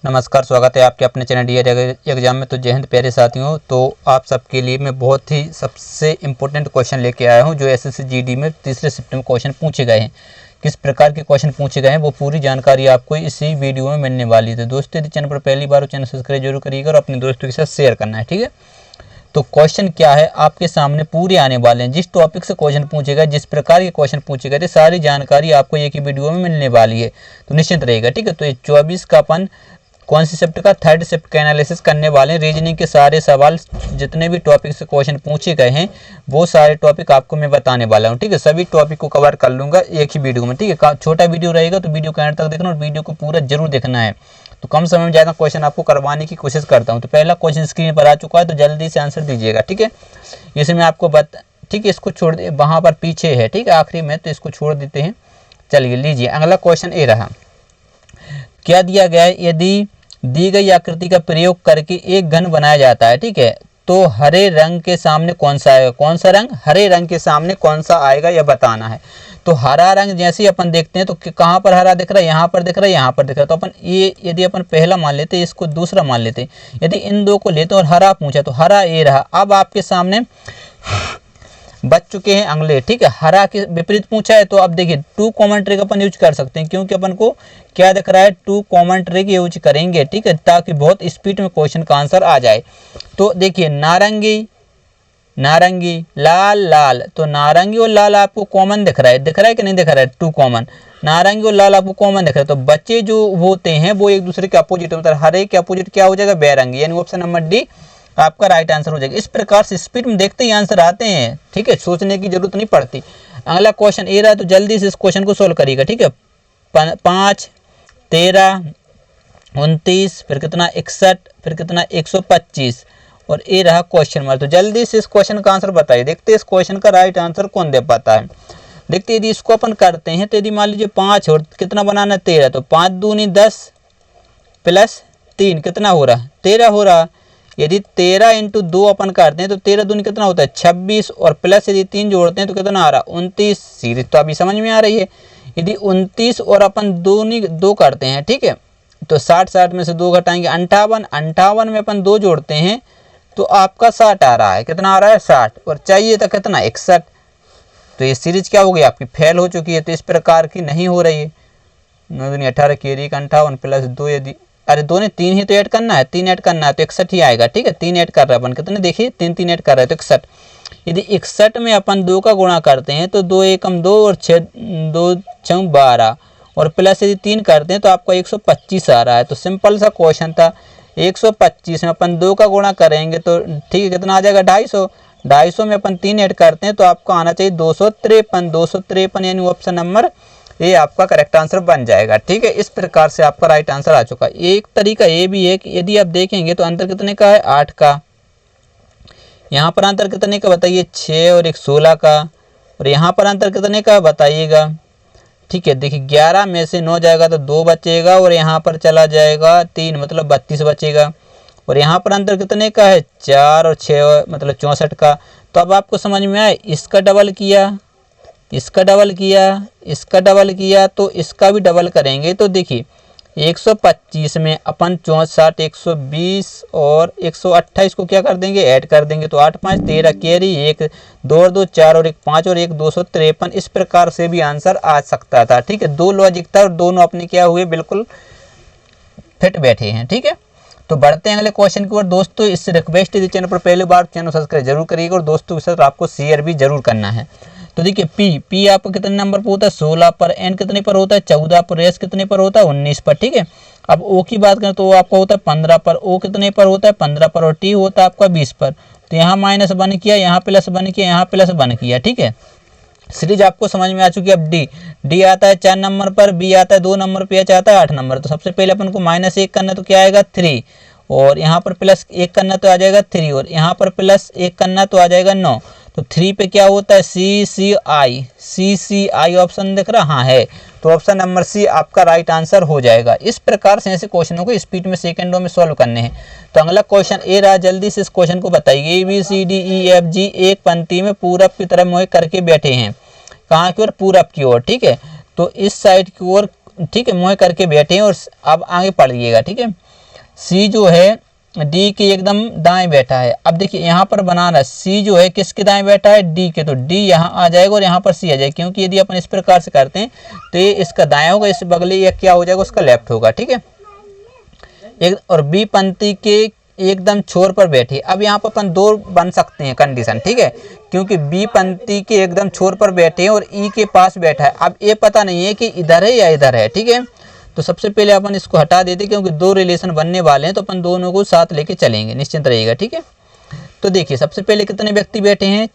नमस्कार, स्वागत है आपके अपने चैनल डीआर एग्जाम में। तो जय हिंद प्यारे साथियों। तो आप सबके लिए मैं बहुत ही सबसे इम्पोर्टेंट क्वेश्चन लेके आया हूं जो एसएससी जीडी में तीसरे शिफ्ट में क्वेश्चन पूछे गए हैं। किस प्रकार के क्वेश्चन पूछे गए हैं वो पूरी जानकारी आपको इसी वीडियो में मिलने वाली है। दोस्तों यदि चैनल पर पहली बार हो चैनल सब्सक्राइब जरूर करिएगा और अपने दोस्तों के साथ शेयर करना है, ठीक है। तो क्वेश्चन क्या है आपके सामने पूरे आने वाले हैं। जिस टॉपिक से क्वेश्चन पूछे गए, जिस प्रकार के क्वेश्चन पूछे गए थे, सारी जानकारी आपको एक ही वीडियो में मिलने वाली है, तो निश्चिंत रहेगा, ठीक है। तो ये 24 का अपन कौन सी शिफ्ट का थर्ड शिफ्ट का एनालिसिस करने वाले हैं। रीजनिंग के सारे सवाल जितने भी टॉपिक से क्वेश्चन पूछे गए हैं वो सारे टॉपिक आपको मैं बताने वाला हूं, ठीक है। सभी टॉपिक को कवर कर लूंगा एक ही वीडियो में, ठीक है। छोटा वीडियो रहेगा तो वीडियो को एंड तक देखना और वीडियो को पूरा जरूर देखना है। तो कम समय में ज़्यादा क्वेश्चन आपको करवाने की कोशिश करता हूँ। तो पहला क्वेश्चन स्क्रीन पर आ चुका है, तो जल्दी से आंसर दीजिएगा, ठीक है। इसे मैं आपको ठीक है, इसको छोड़ दे, वहाँ पर पीछे है, ठीक है, आखिरी में, तो इसको छोड़ देते हैं। चलिए लीजिए अगला क्वेश्चन ये रहा। क्या दिया गया है, यदि दी गई आकृति का प्रयोग करके एक घन बनाया जाता है, ठीक है, तो हरे रंग के सामने कौन सा आएगा। कौन सा रंग, हरे रंग के सामने कौन सा आएगा यह बताना है। तो हरा रंग जैसे ही अपन देखते हैं तो कहाँ पर हरा दिख रहा है, यहाँ पर दिख रहा है, यहाँ पर दिख रहा है। तो अपन ये यदि अपन पहला मान लेते हैं, इसको दूसरा मान लेते हैं। यदि इन दो को लेते हैं और हरा पूछा तो हरा ये रहा। अब आपके सामने बच चुके हैं अगले, ठीक है। हरा के विपरीत पूछा है तो अब देखिए टू कॉमन ट्रिक अपन यूज कर सकते हैं, क्योंकि अपन को क्या दिख रहा है, टू कॉमन ट्रिक यूज करेंगे, ठीक है, ताकि बहुत स्पीड में क्वेश्चन का आंसर आ जाए। तो देखिए नारंगी नारंगी, लाल लाल, तो नारंगी और लाल आपको कॉमन दिख रहा है कि नहीं दिख रहा है, टू कॉमन। नारंगी और लाल आपको कॉमन दिख रहा है, तो बच्चे जो होते हैं वो एक दूसरे के अपोजिट होते हैं। हरे के अपोजिट क्या हो जाएगा, बैरंगी, यानी ऑप्शन नंबर डी आपका राइट आंसर हो जाएगा। इस प्रकार से स्पीड में देखते ही आंसर आते हैं, ठीक है, सोचने की जरूरत नहीं पड़ती। अगला क्वेश्चन ए रहा, तो जल्दी से इस क्वेश्चन को सोल्व करिएगा, ठीक है। 5, 13, 29, फिर कितना 61, फिर कितना 125 और ए रहा क्वेश्चन मार्क। तो जल्दी से इस क्वेश्चन का आंसर बताइए। देखते हैं इस क्वेश्चन का राइट आंसर कौन दे पाता है। देखते यदि इसको अपन करते हैं तो यदि मान लीजिए 5 और कितना बनाना 13, तो 5 दूनी 10 प्लस 3 कितना हो रहा, 13 हो रहा। यदि 13 इंटू 2 अपन करते हैं तो 13 दूनी कितना होता है 26 और प्लस यदि 3 जोड़ते हैं तो कितना आ रहा 29। सीरीज तो अभी समझ में आ रही है। यदि 29 और अपन दूनी 2 करते हैं, ठीक है, तो 60 में से 2 घटाएंगे 58 में अपन 2 जोड़ते हैं तो आपका 60 आ रहा है। कितना आ रहा है 60, और चाहिए था कितना 61। तो ये सीरीज क्या हो गई आपकी, फेल हो चुकी है। तो इस प्रकार की नहीं हो रही है। 9 दूनी 18 केरी 58 प्लस 2, यदि अरे 2 ने 3 ही तो ऐड करना है, 3 ऐड करना है तो 61 ही आएगा, ठीक है। 3 ऐड कर रहा है अपन, कितने देखिए 3 ऐड कर रहा है तो 61। यदि 61 में अपन 2 का गुणा करते हैं तो 2 एकम 2 और 6 2 6 12 और प्लस यदि 3 करते हैं तो आपको 125 आ रहा है। तो सिंपल सा क्वेश्चन था। 125 में अपन 2 का गुणा करेंगे तो ठीक है कितना आ जाएगा 250। 250 में अपन 3 ऐड करते हैं तो आपको आना चाहिए 253 यानी ऑप्शन नंबर ये आपका करेक्ट आंसर बन जाएगा, ठीक है। इस प्रकार से आपका राइट आंसर आ चुका है। एक तरीका ये भी है कि यदि आप देखेंगे तो अंतर कितने का है 8 का। यहाँ पर अंतर कितने का बताइए 6 और 1 16 का। और यहाँ पर अंतर कितने का बताइएगा, ठीक है। देखिए 11 में से 9 जाएगा तो 2 बचेगा और यहाँ पर चला जाएगा 3 मतलब 32 बचेगा। और यहाँ पर अंतर कितने का है 4 और 6 मतलब 64 का। तो अब आपको समझ में आए, इसका डबल किया, इसका डबल किया, इसका डबल किया, तो इसका भी डबल करेंगे तो देखिए 125 में अपन 64 120 और 128 को क्या कर देंगे ऐड कर देंगे तो 8 5 13 कैरी 1 2 और 2 4 और 1 5 और 1 253। इस प्रकार से भी आंसर आ सकता था, ठीक है। 2 लॉजिक था और दोनों अपने क्या हुए बिल्कुल फिट बैठे हैं, ठीक है। तो बढ़ते हैं अगले क्वेश्चन की ओर। दोस्तों इससे रिक्वेस्ट है, चैनल पर पहली बार चैनल सब्सक्राइब जरूर करिएगा और दोस्तों के साथ आपको शेयर भी जरूर करना है। तो देखिए पी आपको कितने नंबर पर होता है 16 पर, एन कितने पर होता है 14 पर, एस कितने पर होता है 19 पर, ठीक है। अब ओ की बात करें तो वो आपका होता है 15 पर, ओ कितने पर होता है 15 पर और टी होता है आपका 20 पर। तो यहाँ माइनस 1 किया, यहाँ प्लस 1 किया, यहाँ प्लस 1 किया, ठीक है। सीरीज आपको समझ में आ चुकी है। अब डी आता है 4 नंबर पर, बी आता है 2 नंबर पर, एच आता है 8 नंबर। तो सबसे पहले अपन को -1 करना तो क्या आएगा 3 और यहाँ पर +1 करना तो आ जाएगा 3 और यहाँ पर +1 करना तो आ जाएगा 9। तो 3 पे क्या होता है CCI ऑप्शन दिख रहा, हाँ है। तो ऑप्शन नंबर सी आपका राइट आंसर हो जाएगा। इस प्रकार से ऐसे क्वेश्चनों को स्पीड में सेकंडों में सॉल्व करने हैं। तो अगला क्वेश्चन ए रहा, जल्दी से इस क्वेश्चन को बताइए। ABCDEFG एक पंक्ति में पूरब की तरफ मुँह करके बैठे हैं, कहाँ की ओर पूरब की ओर, ठीक है। तो इस साइड की ओर ठीक है, मुँह करके बैठे हैं और अब आगे पढ़िएगा। ठीक है, सी जो है डी के एकदम दाएं बैठा है। अब देखिए यहाँ पर बनाना, सी जो है किसके दाएं बैठा है, डी के, तो डी यहाँ आ जाएगा और यहाँ पर सी आ जाएगा, क्योंकि यदि अपन इस प्रकार से करते हैं तो ये इसका दायां होगा, इस बगले ये क्या हो जाएगा, उसका लेफ्ट होगा। ठीक है, एक और बी पंक्ति के एकदम छोर पर बैठी। अब यहाँ पर अपन दो बन सकते हैं कंडीशन। ठीक है, क्योंकि बी पंक्ति के एकदम छोर पर बैठे हैं और ई के पास बैठा है। अब ये पता नहीं है कि इधर है या इधर है। ठीक है, तो सबसे पहले अपन इसको हटा देते, क्योंकि दो रिलेशन बनने वाले हैं तो अपन दोनों को साथ लेके चलेंगे, निश्चिंत रहिएगा। ठीक है, तो देखिए सबसे पहले कितने व्यक्ति बैठे हैं,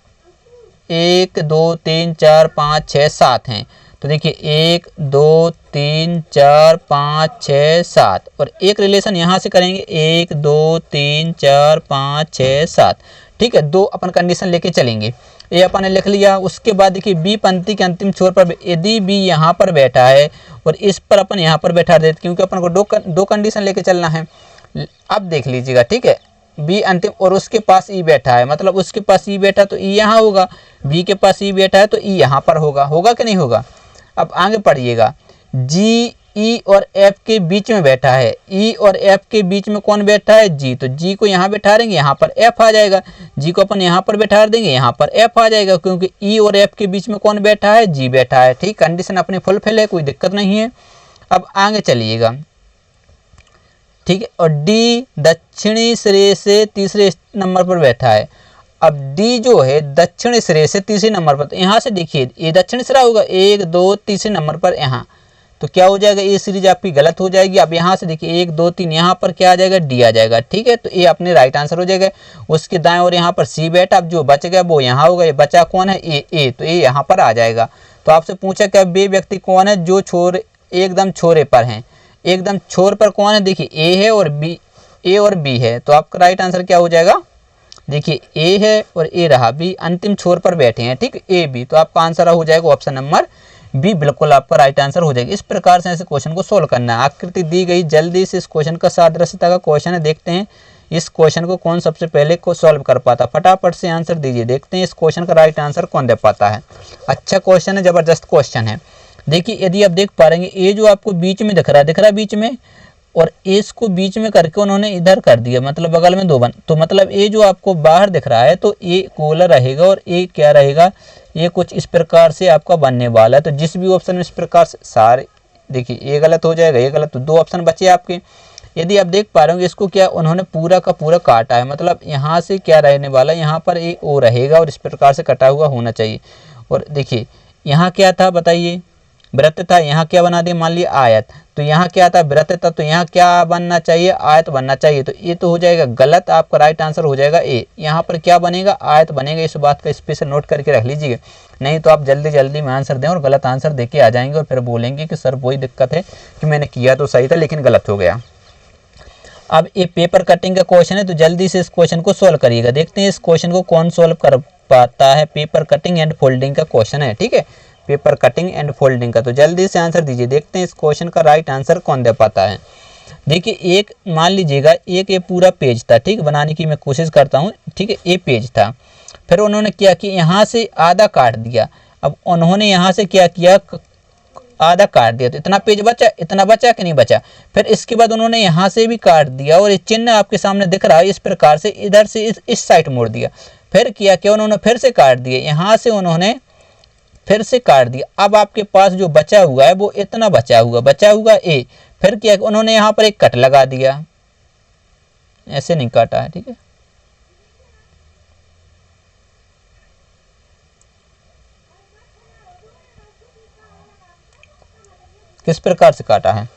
1 2 3 4 5 6 7 हैं। तो देखिए 1 2 3 4 5 6 7 और एक रिलेशन यहाँ से करेंगे 1 2 3 4 5 6 7। ठीक है, दो अपन कंडीशन लेके चलेंगे, ये अपन ने लिख लिया। उसके बाद देखिए बी पंक्ति के अंतिम छोर पर यदि बी यहाँ पर बैठा है और इस पर अपन यहाँ पर बैठा देते, क्योंकि अपन को दो कंडीशन लेके चलना है। अब देख लीजिएगा। ठीक है, बी अंतिम और उसके पास ई बैठा है, मतलब उसके पास ई बैठा तो ई यहाँ होगा, बी के पास ई बैठा है तो ई यहाँ पर होगा। होगा कि नहीं होगा? अब आगे पढ़िएगा, जी ई और एफ के बीच में बैठा है। ई और एफ के बीच में कौन बैठा है, जी, तो जी को यहाँ बैठा देंगे, यहाँ पर एफ आ जाएगा। जी को अपन यहाँ पर बैठा देंगे, यहाँ पर एफ आ जाएगा, क्योंकि ई और एफ के बीच में कौन बैठा है, जी बैठा है। ठीक, कंडीशन अपनी फुलफिल है, कोई दिक्कत नहीं है। अब आगे चलिएगा। ठीक है, और डी दक्षिणी सिरे से तीसरे नंबर पर बैठा है। अब डी जो है दक्षिणी सिरे से तीसरे नंबर पर, तो यहाँ से देखिए ये दक्षिणी सिरा होगा, 1 2 तीसरे नंबर पर यहाँ, तो क्या हो जाएगा, ये सीरीज आपकी गलत हो जाएगी। अब यहाँ से देखिए 1 2 3 यहाँ पर क्या आ जाएगा, डी आ जाएगा। ठीक है, तो ये अपने राइट आंसर हो जाएगा। उसके दाएं और यहाँ पर सी बैठा, अब जो बच गया वो यहाँ होगा, ये बचा कौन है, ए, तो ये यहाँ पर आ जाएगा। तो आपसे पूछा क्या वे व्यक्ति कौन है जो छोर एकदम छोरे पर हैं, एकदम छोर पर कौन है, देखिए ए है और बी, ए और बी है, तो आपका राइट आंसर क्या हो जाएगा, देखिए ए है और ए रहा, बी अंतिम छोर पर बैठे हैं। ठीक, ए बी, तो आपका आंसर हो जाएगा ऑप्शन नंबर बी, बिल्कुल आपका राइट आंसर हो जाएगा। इस प्रकार से ऐसे क्वेश्चन को सोल्व करना है। आकृति दी गई, जल्दी से इस क्वेश्चन का सादृश्यता का क्वेश्चन है, देखते हैं इस क्वेश्चन को कौन सबसे पहले को सॉल्व कर पाता। फटाफट से आंसर दीजिए, देखते हैं इस क्वेश्चन का राइट आंसर कौन दे पाता है। अच्छा क्वेश्चन है, जबरदस्त क्वेश्चन है। देखिए यदि आप देख पा रहे, ये जो आपको बीच में दिख रहा है बीच में, और इसको बीच में करके उन्होंने इधर कर दिया, मतलब बगल में दो बन, तो मतलब ये जो आपको बाहर दिख रहा है तो ये गोला रहेगा और ये क्या रहेगा, ये कुछ इस प्रकार से आपका बनने वाला है। तो जिस भी ऑप्शन में इस प्रकार से सारे, देखिए ये गलत हो जाएगा, ये गलत, तो दो ऑप्शन बचे आपके। यदि आप देख पा रहे होंगे, इसको क्या उन्होंने पूरा का पूरा काटा है, मतलब यहाँ से क्या रहने वाला है, यहाँ पर एक ओ रहेगा और इस प्रकार से कटा हुआ होना चाहिए। और देखिए यहाँ क्या था बताइए, वृत्त था, यहाँ क्या बना दिया, मान लिया आयत, तो यहाँ क्या था, वृत्त था, तो यहाँ क्या बनना चाहिए, आयत बनना चाहिए, तो ये तो हो जाएगा गलत। आपका राइट आंसर हो जाएगा ए, यहाँ पर क्या बनेगा, आयत बनेगा। इस बात का स्पेशल नोट करके रख लीजिएगा, नहीं तो आप जल्दी जल्दी में आंसर दें और गलत आंसर दे के आ जाएंगे और फिर बोलेंगे कि सर वही दिक्कत है कि मैंने किया तो सही था लेकिन गलत हो गया। अब ये पेपर कटिंग का क्वेश्चन है, तो जल्दी से इस क्वेश्चन को सोल्व करिएगा, देखते हैं इस क्वेश्चन को कौन सोल्व कर पाता है। पेपर कटिंग एंड फोल्डिंग का क्वेश्चन है, ठीक है, पेपर कटिंग एंड फोल्डिंग का, तो जल्दी से आंसर दीजिए, देखते हैं इस क्वेश्चन का राइट आंसर कौन दे पाता है। देखिए एक मान लीजिएगा, एक ये पूरा पेज था, ठीक, बनाने की मैं कोशिश करता हूँ, ठीक है, ये पेज था, फिर उन्होंने क्या किया, यहाँ से आधा काट दिया। अब उन्होंने यहाँ से क्या किया, आधा काट दिया, तो इतना पेज बचा, इतना बचा कि नहीं बचा। फिर इसके बाद उन्होंने यहाँ से भी काट दिया और ये चिन्ह आपके सामने दिख रहा है, इस प्रकार से इधर से इस साइड मोड़ दिया। फिर किया क्या, उन्होंने फिर से काट दिया, यहाँ से उन्होंने फिर से काट दिया। अब आपके पास जो बचा हुआ है वो इतना बचा हुआ ए। फिर क्या, उन्होंने यहाँ पर एक कट लगा दिया, ऐसे नहीं काटा है, ठीक है, किस प्रकार से काटा है,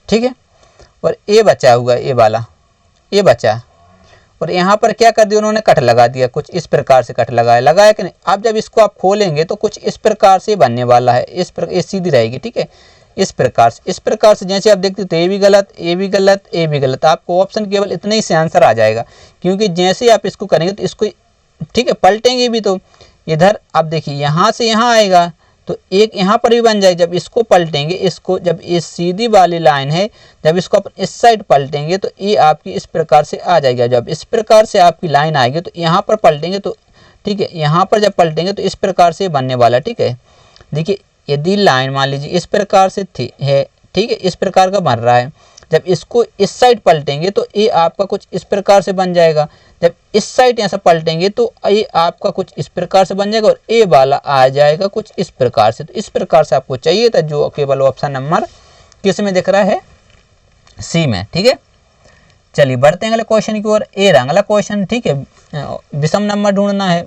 ठीक है, और ए बचा हुआ, ए वाला ए बचा, और यहाँ पर क्या कर दिया उन्होंने, कट लगा दिया, कुछ इस प्रकार से कट लगाया कि नहीं। अब जब इसको आप खोलेंगे तो कुछ इस प्रकार से बनने वाला है, इस प्रकार सीधी रहेगी, ठीक है, इस प्रकार से जैसे आप देखते हो, तो ये भी गलत, ये भी गलत, ये भी गलत। आपको ऑप्शन केवल इतने ही से आंसर आ जाएगा, क्योंकि जैसे आप इसको करेंगे तो इसको, ठीक है, पलटेंगे भी तो इधर, आप देखिए यहाँ से यहाँ आएगा तो एक यहाँ पर भी बन जाए। जब इसको पलटेंगे, इसको जब ये सीधी वाली लाइन है, जब इसको अपन इस साइड पलटेंगे तो ये आपकी इस प्रकार से आ जाएगा। जब इस प्रकार से आपकी लाइन आएगी तो यहाँ पर पलटेंगे तो, ठीक है, यहाँ पर जब पलटेंगे तो इस प्रकार से बनने वाला, ठीक है। देखिए यदि लाइन मान लीजिए इस प्रकार से थी है, ठीक है, इस प्रकार का बन रहा है, जब इसको इस साइड पलटेंगे तो ये आपका कुछ इस प्रकार से बन जाएगा, जब इस साइड ऐसा पलटेंगे तो ये आपका कुछ इस प्रकार से बन जाएगा और ए वाला आ जाएगा कुछ इस प्रकार से। तो इस प्रकार से आपको चाहिए था, जो केवल ऑप्शन नंबर किस में दिख रहा है, सी में, ठीक है। चलिए बढ़ते हैं अगले क्वेश्चन की ओर। ए अगला क्वेश्चन, ठीक है, विषम नंबर ढूंढना है।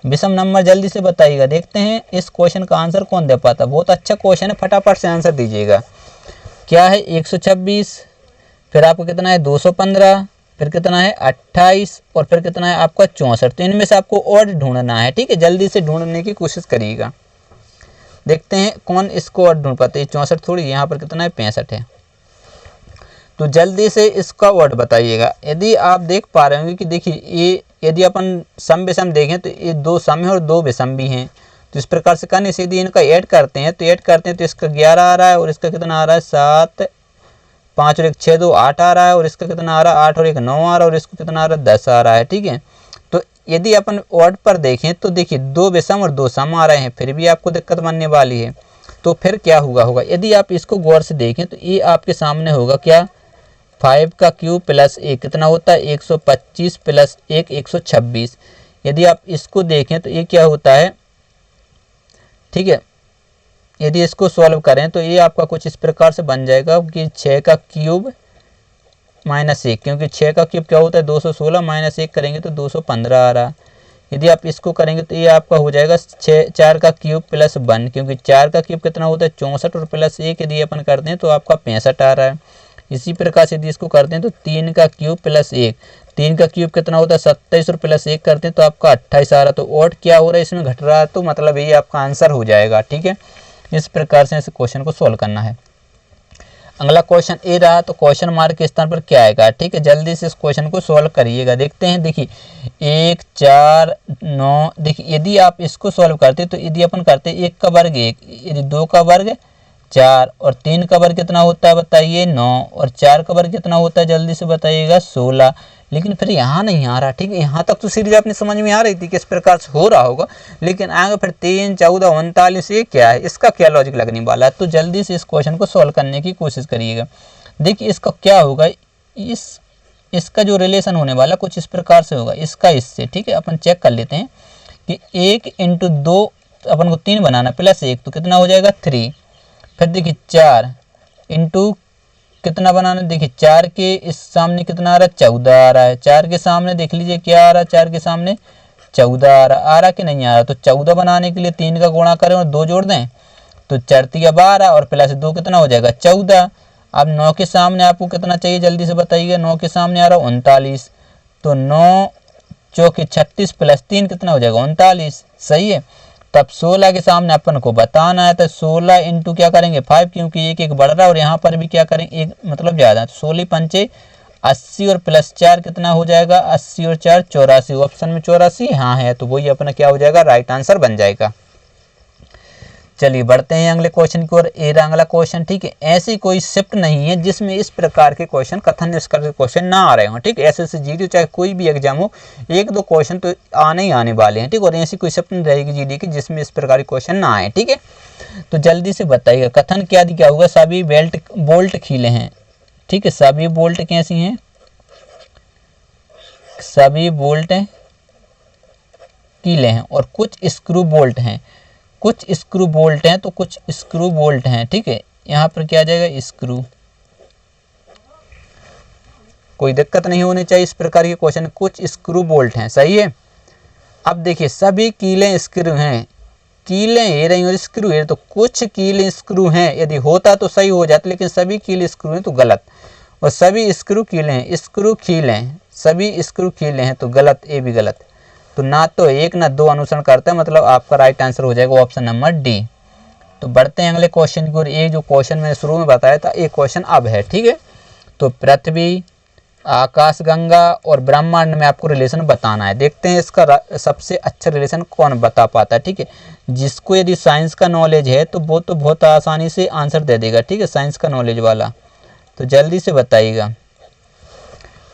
विषम नंबर जल्दी से बताइएगा, देखते हैं इस क्वेश्चन का आंसर कौन दे पाता। बहुत अच्छा क्वेश्चन है, फटाफट से आंसर दीजिएगा। क्या है 126, फिर आपको कितना है 215, फिर कितना है 28 और फिर कितना है आपका 64। तो इनमें से आपको ऑड ढूंढना है, ठीक है, जल्दी से ढूंढने की कोशिश करिएगा। देखते हैं कौन इसको ऑड ढूंढ पाते हैं। 64 थोड़ी, यहाँ पर कितना है 65 है, तो जल्दी से इसका ऑड बताइएगा। यदि आप देख पा रहे होंगे कि देखिए ये यदि अपन सम विषम देखें तो ये 2 सम है और 2 विषम भी हैं। तो इस प्रकार से करने से यदि इनका ऐड करते हैं तो इसका 11 आ रहा है और इसका कितना आ रहा है 7, 5 और 1 6, 2 8 आ रहा है और इसका कितना आ रहा है 8 और 1 9 आ रहा है और इसको कितना आ रहा है 10 आ रहा है, ठीक है। तो यदि अपन ऑड पर देखें तो देखिए 2 विषम और 2 सम आ रहे हैं, फिर भी आपको दिक्कत बनने वाली है। तो फिर क्या होगा, यदि आप इसको गौर से देखें तो ये आपके सामने होगा क्या, 5 का क्यूब प्लस 1 कितना होता है 125 प्लस 1 126। यदि आप इसको देखें तो ये क्या होता है, ठीक है, यदि इसको सॉल्व करें तो ये आपका कुछ इस प्रकार से बन जाएगा कि 6 का क्यूब माइनस 1, क्योंकि 6 का क्यूब क्या होता है 216, माइनस 1 करेंगे तो 215 आ रहा। यदि आप इसको करेंगे तो ये आपका हो जाएगा 4 का क्यूब प्लस 1, क्योंकि 4 का क्यूब कितना होता है 64 और प्लस 1 यदि अपन करते हैं तो आपका 65 आ रहा है। इसी प्रकार से यदि इसको करते हैं तो 3 का क्यूब प्लस 1, 3 का क्यूब कितना होता है 27 और प्लस 1 करते हैं तो आपका 28 आ रहा। तो ऑड क्या हो रहा है इसमें घट रहा है, तो मतलब ये आपका आंसर हो जाएगा, ठीक है। इस प्रकार से इस क्वेश्चन को सोल्व करना है। अगला क्वेश्चन ए रहा, तो क्वेश्चन मार्क के स्थान पर क्या आएगा, ठीक है, जल्दी से इस क्वेश्चन को सोल्व करिएगा। देखते हैं, देखिए 1 4 9, देखिए यदि आप इसको सोल्व करते तो यदि अपन करते 1 का वर्ग 1, यदि 2 का वर्ग 4 और 3 का वर्ग कितना होता है बताइए 9 और 4 का वर्ग कितना होता है जल्दी से बताइएगा 16। लेकिन फिर यहाँ नहीं आ रहा, ठीक है, यहाँ तक तो सीरीज अपनी समझ में आ रही थी कि इस प्रकार से हो रहा होगा, लेकिन आगे फिर 3 14 39 ये क्या है, इसका क्या लॉजिक लगने वाला है। तो जल्दी से इस क्वेश्चन को सॉल्व करने की कोशिश करिएगा। देखिए इसका क्या होगा, इसका जो रिलेशन होने वाला कुछ इस प्रकार से होगा, इसका इससे, ठीक है। अपन चेक कर लेते हैं कि 1 × 2 अपन को 3 बनाना प्लस 1 तो कितना हो जाएगा 3। फिर देखिए 4 इंटू कितना बनाना, देखिए 4 के इस सामने कितना आ रहा है 14 आ रहा है। 4 के सामने देख लीजिए क्या आ रहा है, 4 के सामने 14 आ रहा कि नहीं आ रहा। तो 14 बनाने के लिए 3 का गुणा करें और 2 जोड़ दें तो 4 × 12 और प्लस 2 कितना हो जाएगा 14। अब 9 के सामने आपको कितना चाहिए जल्दी से बताइएगा, 9 के सामने आ रहा है 39, तो 9 चौके 36 प्लस 3 कितना हो जाएगा 39, सही है। तब 16 के सामने अपन को बताना है तो 16 इंटू क्या करेंगे 5, क्योंकि एक एक बढ़ रहा है और यहाँ पर भी क्या करेंगे एक मतलब ज़्यादा, 16 पंचे 80 और प्लस 4 कितना हो जाएगा 80 और 4 84। ऑप्शन में 84 हाँ है, तो वही अपना क्या हो जाएगा राइट आंसर बन जाएगा। चलिए बढ़ते हैं अगले क्वेश्चन की ओर। ए अगला क्वेश्चन, ठीक है, ऐसी कोई शिफ्ट नहीं है जिसमें इस प्रकार के क्वेश्चन कथन निष्कर्ष के क्वेश्चन ना आ रहे हों, ठीक है। एसएससी जीडी चाहे कोई भी एग्जाम हो, 1-2 क्वेश्चन तो आने ही आने वाले हैं, ठीक। और ऐसी कोई शिफ्ट नहीं रहेगी जीडी की जिसमें इस प्रकार के क्वेश्चन ना आए, ठीक है। तो जल्दी से बताइएगा कथन क्या दिया होगा, सभी बोल्ट खीले हैं, ठीक है, सभी बोल्ट कैसी हैं, सभी बोल्ट कीले हैं और कुछ स्क्रू बोल्ट हैं, कुछ स्क्रू बोल्ट हैं तो कुछ स्क्रू बोल्ट हैं, ठीक है। यहाँ पर क्या आ जाएगा स्क्रू, कोई दिक्कत नहीं होनी चाहिए इस प्रकार के क्वेश्चन, कुछ स्क्रू बोल्ट हैं, सही है। अब देखिए सभी कीले स्क्रू हैं, कीले ये रही और स्क्रू है, तो कुछ कीले स्क्रू हैं, यदि होता तो सही हो जाता, लेकिन सभी कीले स्क्रू हैं तो गलत। और सभी स्क्रू कीले हैं, स्क्रू खीले हैं, सभी स्क्रू खीले हैं तो गलत, ये भी गलत। तो ना तो 1 ना 2 अनुसरण करता है, मतलब आपका राइट आंसर हो जाएगा ऑप्शन नंबर डी। तो बढ़ते हैं अगले क्वेश्चन की ओर। ये जो क्वेश्चन मैंने शुरू में बताया था ये क्वेश्चन अब है, ठीक है। तो पृथ्वी, आकाशगंगा और ब्रह्मांड में आपको रिलेशन बताना है। देखते हैं इसका सबसे अच्छा रिलेशन कौन बता पाता है, ठीक है। जिसको यदि साइंस का नॉलेज है तो वो तो बहुत आसानी से आंसर दे देगा, ठीक है, साइंस का नॉलेज वाला। तो जल्दी से बताइएगा,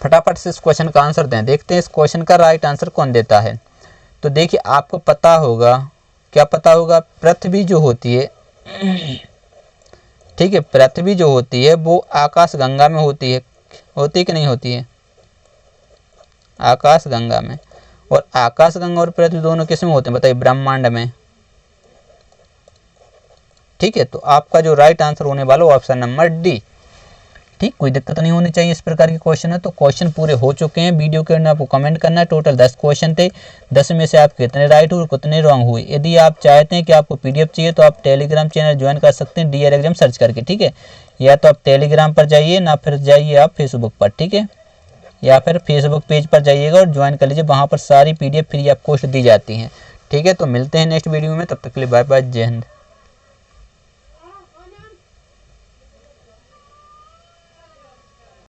फटाफट से इस क्वेश्चन का आंसर दें। देखते हैं इस क्वेश्चन का राइट आंसर कौन देता है। तो देखिए आपको पता होगा क्या पता होगा? पृथ्वी जो होती है, ठीक है, पृथ्वी जो होती है वो आकाश गंगा में होती है कि नहीं होती है? आकाश गंगा में। और आकाश गंगा और पृथ्वी दोनों किस में होते हैं बताइए? ब्रह्मांड में। ठीक है, तो आपका जो राइट आंसर होने वाला वो ऑप्शन नंबर डी। ठीक, कोई दिक्कत नहीं होनी चाहिए इस प्रकार के क्वेश्चन है। तो क्वेश्चन पूरे हो चुके हैं। वीडियो के अंदर आपको कमेंट करना है। टोटल 10 क्वेश्चन थे, 10 में से आप कितने राइट हुए और कितने रॉन्ग हुए। यदि आप चाहते हैं कि आपको पीडीएफ चाहिए तो आप टेलीग्राम चैनल ज्वाइन कर सकते हैं, डीआर एग्जाम सर्च करके। ठीक है, या तो आप टेलीग्राम पर जाइए, ना फिर जाइए आप फेसबुक पर। ठीक है, या फिर फेसबुक पेज पर जाइएगा और ज्वाइन कर लीजिए, वहाँ पर सारी पीडीएफ फ्री ऑफ कॉस्ट दी जाती हैं। ठीक है, तो मिलते हैं नेक्स्ट वीडियो में, तब तक के लिए बाय बाय, जय हिंद।